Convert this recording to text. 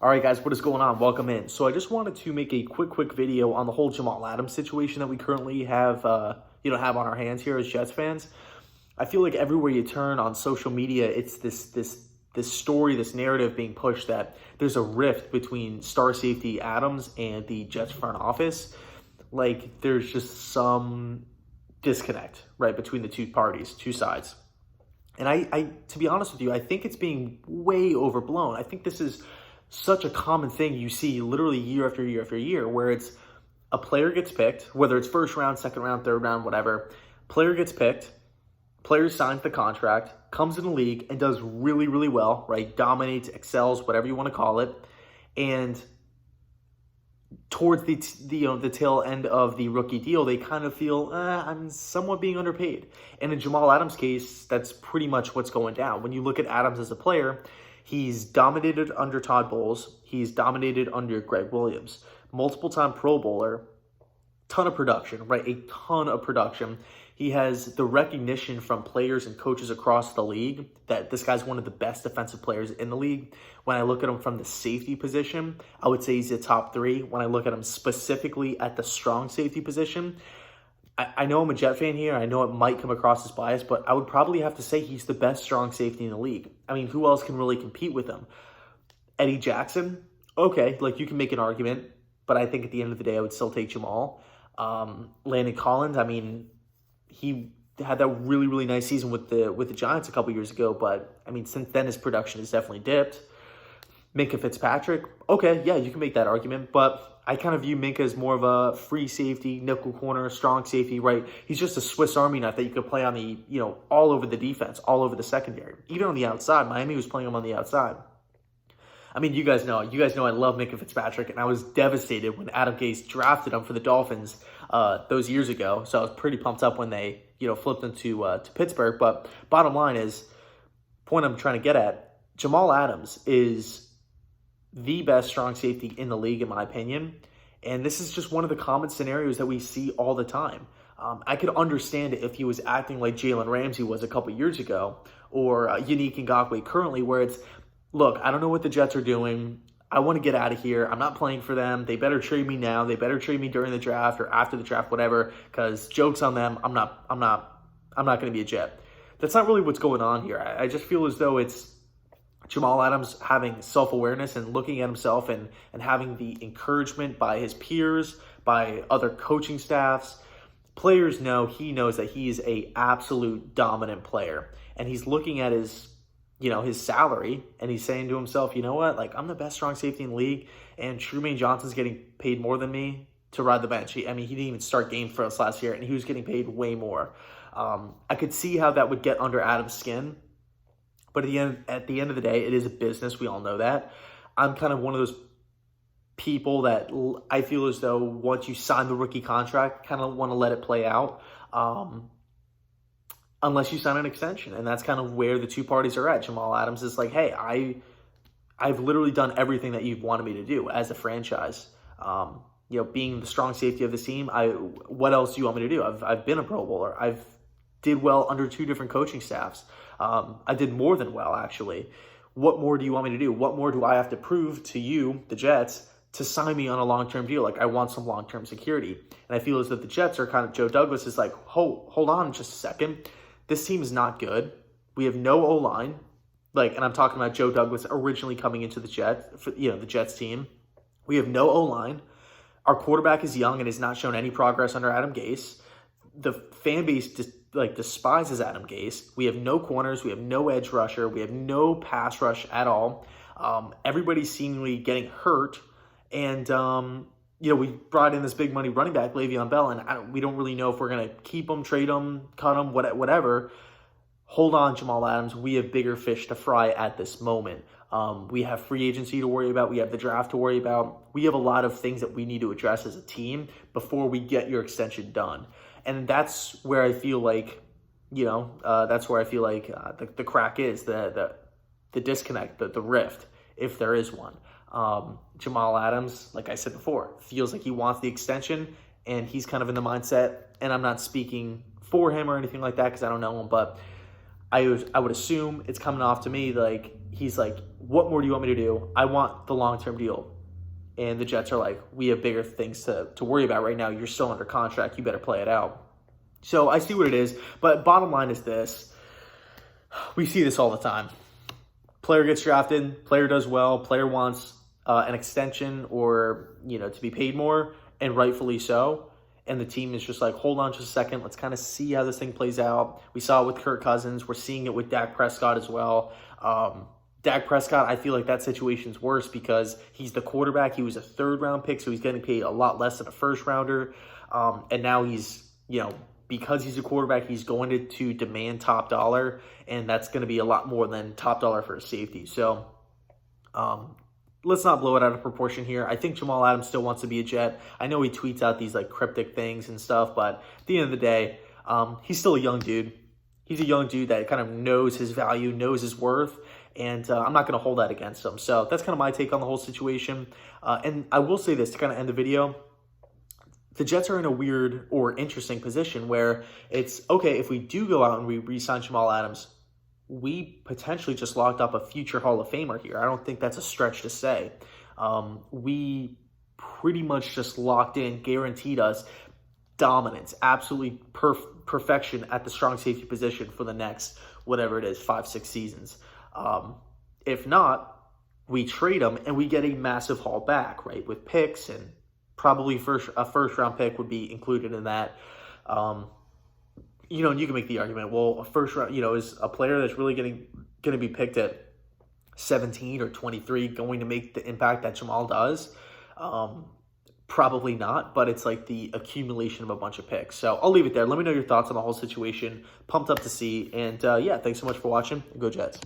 All right, guys, what is going on? Welcome in. So I just wanted to make a quick video on the whole Jamal Adams situation that we currently have, have on our hands here as Jets fans. I feel like everywhere you turn on social media, it's this story, this narrative being pushed that there's a rift between star safety Adams and the Jets front office. Like there's just some disconnect, right, between the two parties, two sides. And I to be honest with you, I think it's being way overblown. I think this is such a common thing you see literally year after year after year, where it's a player gets picked, whether it's first round, second round, third round, whatever. Player gets picked, player signs the contract, comes in the league and does really, really well, right? Dominates, excels, whatever you want to call it. And towards the tail end of the rookie deal, they kind of feel, I'm somewhat being underpaid. And in Jamal Adams' case, that's pretty much what's going down. When you look at Adams as a player, he's dominated under Todd Bowles. He's dominated under Greg Williams. Multiple-time Pro Bowler. Ton of production, right? A ton of production. He has the recognition from players and coaches across the league that this guy's one of the best defensive players in the league. When I look at him from the safety position, I would say he's a top three. When I look at him specifically at the strong safety position, I know I'm a Jet fan here. I know it might come across as biased, but I would probably have to say he's the best strong safety in the league. I mean, who else can really compete with him? Eddie Jackson? Okay, like you can make an argument, but I think at the end of the day, I would still take Jamal. Landon Collins, I mean, he had that really, really nice season with the Giants a couple years ago, but I mean, since then his production has definitely dipped. Minkah Fitzpatrick, okay, yeah, you can make that argument, but I kind of view Minkah as more of a free safety, nickel corner, strong safety, right? He's just a Swiss Army knife that you could play on the, all over the defense, all over the secondary. Even on the outside, Miami was playing him on the outside. I mean, you guys know I love Minkah Fitzpatrick, and I was devastated when Adam Gase drafted him for the Dolphins those years ago. So I was pretty pumped up when they, flipped him to Pittsburgh. But bottom line is, point I'm trying to get at, Jamal Adams is the best strong safety in the league, in my opinion. And this is just one of the common scenarios that we see all the time. I could understand it if he was acting like Jalen Ramsey was a couple years ago, or Yannick Ngakoue currently, where it's, look, I don't know what the Jets are doing. I want to get out of here. I'm not playing for them. They better trade me now. They better trade me during the draft or after the draft, whatever, because joke's on them. I'm not going to be a Jet. That's not really what's going on here. I just feel as though it's Jamal Adams having self-awareness and looking at himself and having the encouragement by his peers, by other coaching staffs. Players know he knows that he is a absolute dominant player. And he's looking at his salary, and he's saying to himself, you know what, like, I'm the best strong safety in the league, and Trumaine Johnson's getting paid more than me to ride the bench. He didn't even start games for us last year, and he was getting paid way more. I could see how that would get under Adams' skin, but at the end of the day, it is a business. We all know that. I'm kind of one of those people that I feel as though once you sign the rookie contract, kind of want to let it play out. Unless you sign an extension. And that's kind of where the two parties are at. Jamal Adams is like, hey, I've literally done everything that you've wanted me to do as a franchise. Being the strong safety of this team, what else do you want me to do? I've been a Pro Bowler. I've did well under two different coaching staffs. I did more than well, actually. What more do you want me to do? What more do I have to prove to you, the Jets, to sign me on a long-term deal? Like, I want some long-term security. And I feel as though the Jets are kind of, Joe Douglas is like, hold on just a second. This team is not good. We have no O-line. And I'm talking about Joe Douglas originally coming into the Jets, the Jets team. We have no O-line. Our quarterback is young and has not shown any progress under Adam Gase. The fan base despises Adam Gase. We have no corners. We have no edge rusher. We have no pass rush at all. Everybody's seemingly getting hurt. And, we brought in this big money running back, Le'Veon Bell, and we don't really know if we're going to keep him, trade him, cut him, whatever. Hold on, Jamal Adams. We have bigger fish to fry at this moment. We have free agency to worry about. We have the draft to worry about. We have a lot of things that we need to address as a team before we get your extension done. And that's where I feel like, the crack is, the disconnect, the rift, if there is one. Jamal Adams, like I said before, feels like he wants the extension, and he's kind of in the mindset, and I'm not speaking for him or anything like that because I don't know him, but I would assume it's coming off to me like he's like, what more do you want me to do? I want the long-term deal. And the Jets are like, we have bigger things to worry about right now. You're still under contract. You better play it out. So I see what it is. But bottom line is this. We see this all the time. Player gets drafted. Player does well. Player wants an extension or, to be paid more, and rightfully so. And the team is just like, hold on just a second. Let's kind of see how this thing plays out. We saw it with Kirk Cousins. We're seeing it with Dak Prescott as well. Dak Prescott, I feel like that situation's worse because he's the quarterback. He was a third-round pick, so he's getting paid a lot less than a first-rounder. And now he's, because he's a quarterback, he's going to demand top dollar, and that's going to be a lot more than top dollar for a safety. So let's not blow it out of proportion here. I think Jamal Adams still wants to be a Jet. I know he tweets out these like cryptic things and stuff, but at the end of the day, he's still a young dude. He's a young dude that kind of knows his value, knows his worth, and I'm not going to hold that against him. So that's kind of my take on the whole situation. And I will say this to kind of end the video. The Jets are in a weird or interesting position where it's, okay, if we do go out and we re-sign Jamal Adams, we potentially just locked up a future Hall of Famer here. I don't think that's a stretch to say. We pretty much just locked in, guaranteed us dominance, absolutely perfection at the strong safety position for the next, whatever it is, 5-6 seasons. If not, we trade him and we get a massive haul back, right, with picks, and probably a first-round pick would be included in that. And you can make the argument, well, a first round, is a player that's really going to be picked at 17 or 23 going to make the impact that Jamal does? Probably not, but it's like the accumulation of a bunch of picks. So I'll leave it there. Let me know your thoughts on the whole situation. Pumped up to see. And yeah, thanks so much for watching. Go Jets.